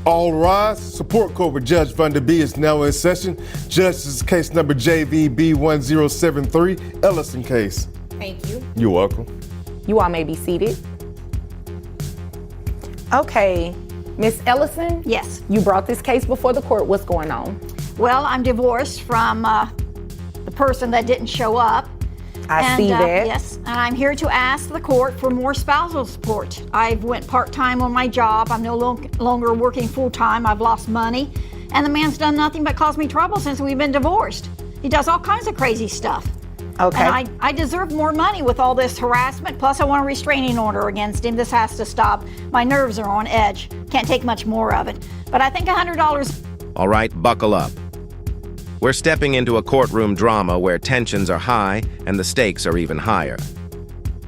All rise. Support Court with Judge Vanda B is now in session. Judge, this is case number JVB1073, Ellison case. Thank you. You're welcome. You all may be seated. Okay, Miss Ellison? Yes. You brought this case before the court. What's going on? Well, I'm divorced from the person that didn't show up. I see that. Yes, and I'm here to ask the court for more spousal support. I've went part-time on my job. I'm no longer working full-time. I've lost money. And the man's done nothing but cause me trouble since we've been divorced. He does all kinds of crazy stuff. Okay. And I deserve more money with all this harassment. Plus, I want a restraining order against him. This has to stop. My nerves are on edge. Can't take much more of it. But I think $100... All right, buckle up. We're stepping into a courtroom drama where tensions are high and the stakes are even higher.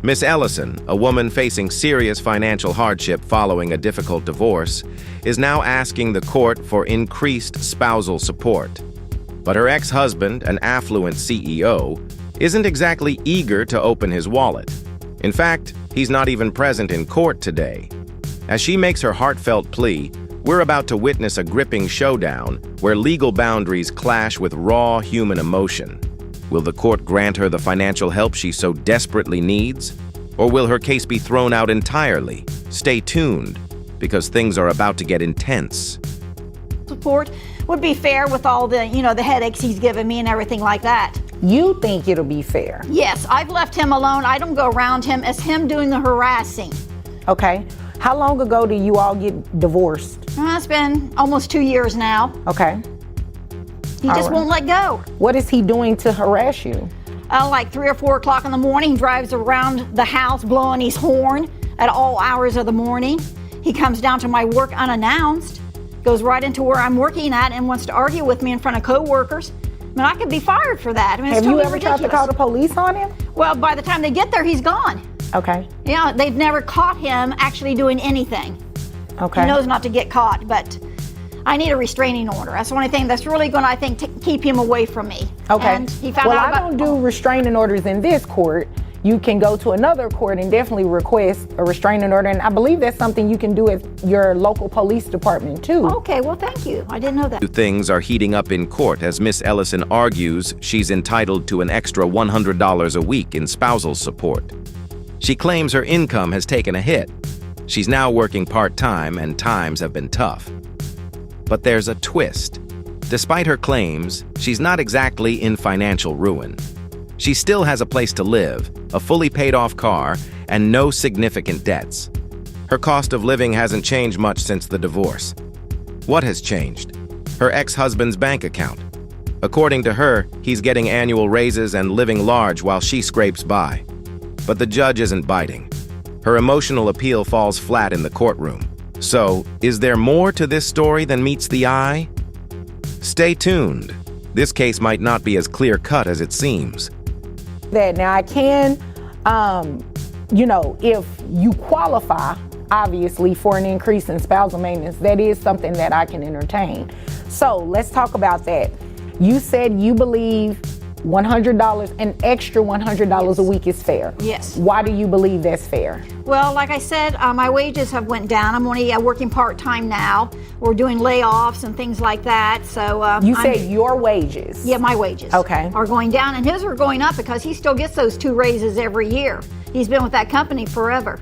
Miss Ellison, a woman facing serious financial hardship following a difficult divorce, is now asking the court for increased spousal support. But her ex-husband, an affluent CEO, isn't exactly eager to open his wallet. In fact, he's not even present in court today. As she makes her heartfelt plea, we're about to witness a gripping showdown where legal boundaries clash with raw human emotion. Will the court grant her the financial help she so desperately needs? Or will her case be thrown out entirely? Stay tuned, because things are about to get intense. support would be fair with all the, the headaches he's given me and everything like that. You think it'll be fair? Yes, I've left him alone. I don't go around him. It's him doing the harassing. Okay. How long ago did you all get divorced? It's been almost 2 years now. Okay. He just won't let go. What is he doing to harass you? Like 3 or 4 o'clock in the morning, he drives around the house blowing his horn at all hours of the morning. He comes down to my work unannounced, goes right into where I'm working at and wants to argue with me in front of coworkers. I mean, I could be fired for that. I mean, it's Have you totally ever ridiculous. tried to call the police on him? Well, by the time they get there, he's gone. Okay. Yeah, they've never caught him actually doing anything. Okay. He knows not to get caught, but I need a restraining order. That's the only thing that's really going to, I think, keep him away from me. Okay. And he found well, out I don't do restraining orders in this court. You can go to another court and definitely request a restraining order, and I believe that's something you can do at your local police department too. Okay, well, thank you. I didn't know that. Things are heating up in court as Miss Ellison argues she's entitled to an extra $100 a week in spousal support. She claims her income has taken a hit. She's now working part-time and times have been tough. But there's a twist. Despite her claims, she's not exactly in financial ruin. She still has a place to live, a fully paid-off car, and no significant debts. Her cost of living hasn't changed much since the divorce. What has changed? Her ex-husband's bank account. According to her, he's getting annual raises and living large while she scrapes by. But the judge isn't biting. Her emotional appeal falls flat in the courtroom. So, is there more to this story than meets the eye? Stay tuned. This case might not be as clear-cut as it seems. That now I can, if you qualify, obviously, for an increase in spousal maintenance, that is something that I can entertain. So let's talk about that. You said you believe $100, an extra $100 a week is fair. Yes. Why do you believe that's fair? Well, like I said, my wages have went down. I'm only working part-time now. We're doing layoffs and things like that. So you said your wages? Yeah, my wages. Okay. Are going down, and his are going up because he still gets those 2 raises every year. He's been with that company forever,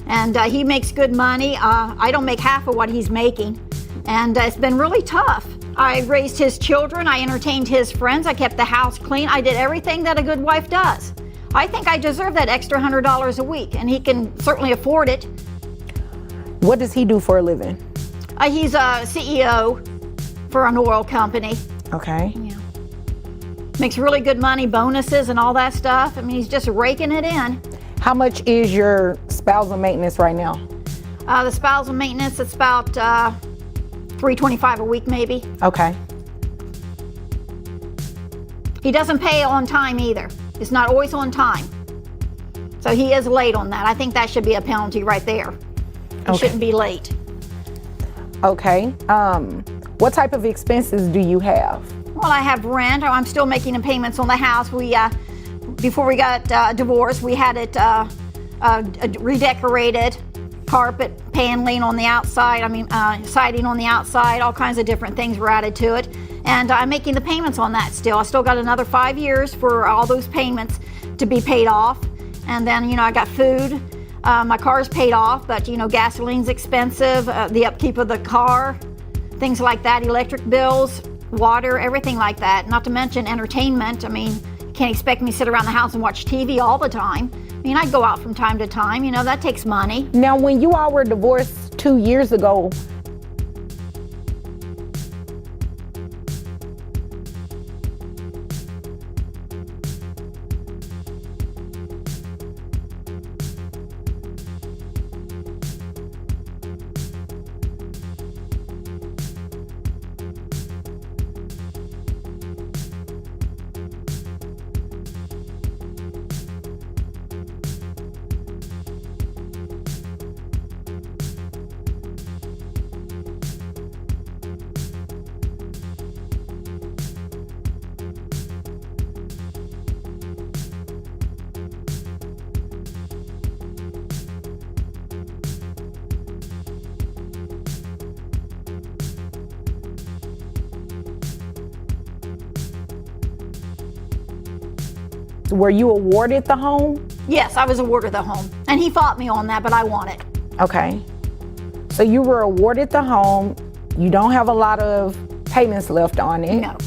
and he makes good money. I don't make half of what he's making, and it's been really tough. I raised his children. I entertained his friends. I kept the house clean. I did everything that a good wife does. I think I deserve that extra $100 a week, and he can certainly afford it. What does he do for a living? He's a CEO for an oil company. Okay. Yeah. Makes really good money, bonuses and all that stuff. I mean, he's just raking it in. How much is your spousal maintenance right now? The spousal maintenance, it's about $325 a week, maybe. Okay. He doesn't pay on time either. It's not always on time. So he is late on that. I think that should be a penalty right there. He shouldn't be late. Okay. What type of expenses do you have? Well, I have rent. I'm still making the payments on the house. We, before we got divorced, we had it redecorated, carpet paneling on the outside, siding on the outside, all kinds of different things were added to it. And I'm making the payments on that still. I still got another 5 years for all those payments to be paid off. And then, I got food. My car's paid off, but, gasoline's expensive, the upkeep of the car, things like that, electric bills, water, everything like that. Not to mention entertainment. You can't expect me to sit around the house and watch TV all the time. I go out from time to time, that takes money. Now, when you all were divorced 2 years ago, were you awarded the home? Yes, I was awarded the home. And he fought me on that, but I won it. Okay. So you were awarded the home. You don't have a lot of payments left on it. No.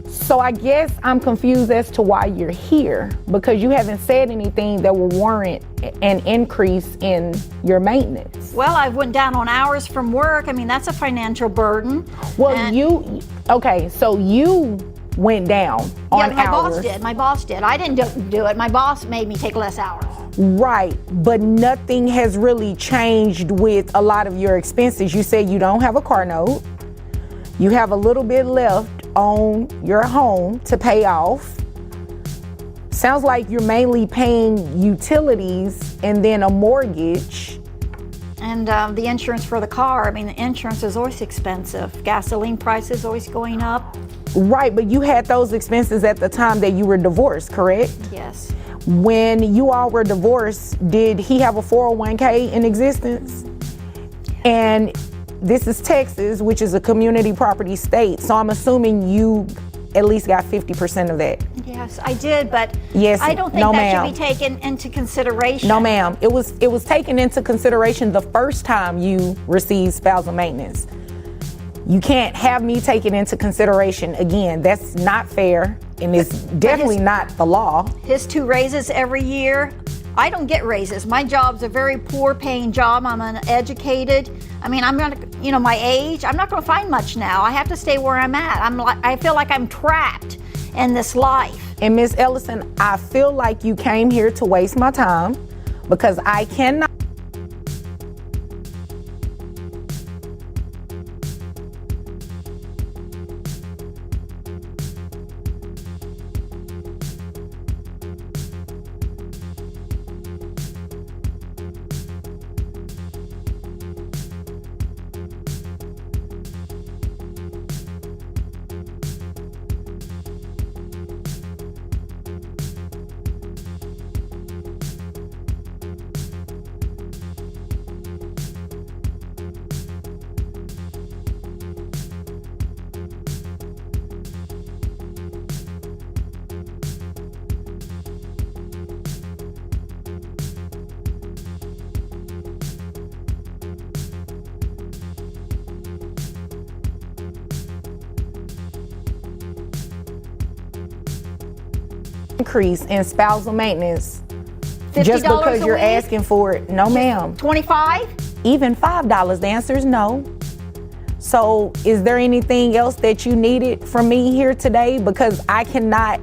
So I guess I'm confused as to why you're here, because you haven't said anything that will warrant an increase in your maintenance. Well, I went down on hours from work. That's a financial burden. Well, And- so you went down on Yeah, my hours. boss did. My boss did. I didn't do it. My boss made me take less hours. Right, but nothing has really changed with a lot of your expenses. You said you don't have a car note. You have a little bit left on your home to pay off. Sounds like you're mainly paying utilities and then a mortgage. And the insurance for the car, the insurance is always expensive. Gasoline prices always going up. Right, but you had those expenses at the time that you were divorced, correct? Yes. When you all were divorced, did he have a 401k in existence? And this is Texas, which is a community property state, so I'm assuming you at least got 50% of that. Yes, I did, but Yes, I don't think no, that ma'am. should be taken into consideration. No, ma'am. It was taken into consideration the first time you received spousal maintenance. You can't have me take it into consideration again. That's not fair, and it's definitely not the law. His 2 raises every year. I don't get raises. My job's a very poor paying job. I'm uneducated. I'm not, my age, I'm not going to find much now. I have to stay where I'm at. I feel like I'm trapped in this life. And Miss Ellison, I feel like you came here to waste my time, because I cannot. Increase in spousal maintenance just $50 because a you're week? asking for it. No, ma'am. 25? Even $5. The answer is no. So is there anything else that you needed from me here today? Because I cannot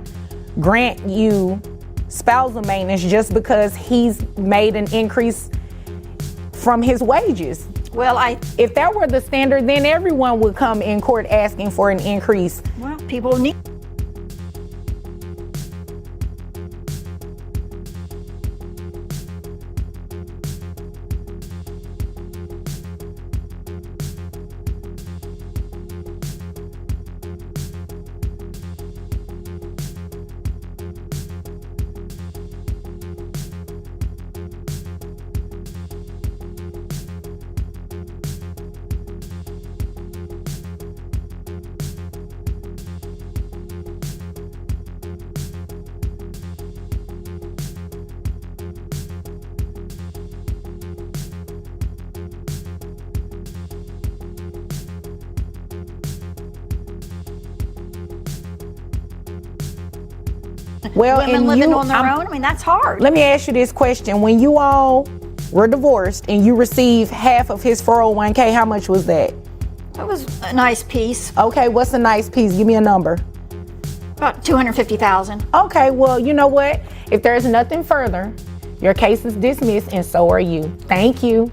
grant you spousal maintenance just because he's made an increase from his wages. Well, If that were the standard, then everyone would come in court asking for an increase. people need. Well, women and living you- on their own. I mean, that's hard. Let me ask you this question. When you all were divorced and you received half of his 401k, how much was that? It was a nice piece, Okay, what's a nice piece? Give me a number. about $250,000. Okay, well, you know what? If there's nothing further, your case is dismissed and so are you. Thank you.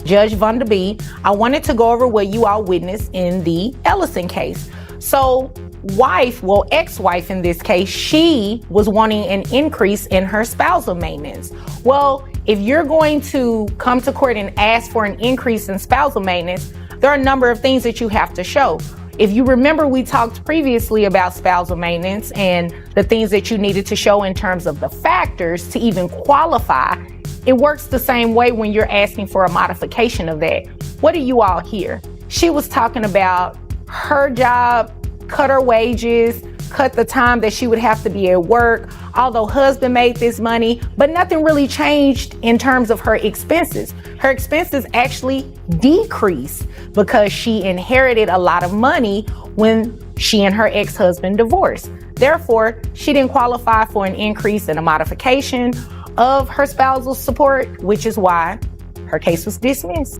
Judge Vanderby, I wanted to go over what you all witnessed in the Ellison case. So ex-wife in this case, she was wanting an increase in her spousal maintenance. Well, if you're going to come to court and ask for an increase in spousal maintenance, there are a number of things that you have to show. If you remember, we talked previously about spousal maintenance and the things that you needed to show in terms of the factors to even qualify. It works the same way when you're asking for a modification of that. What do you all hear? She was talking about her job, cut her wages, cut the time that she would have to be at work, although husband made this money, but nothing really changed in terms of her expenses. Her expenses actually decreased because she inherited a lot of money when she and her ex-husband divorced. Therefore, she didn't qualify for an increase in a modification of her spousal support, which is why her case was dismissed.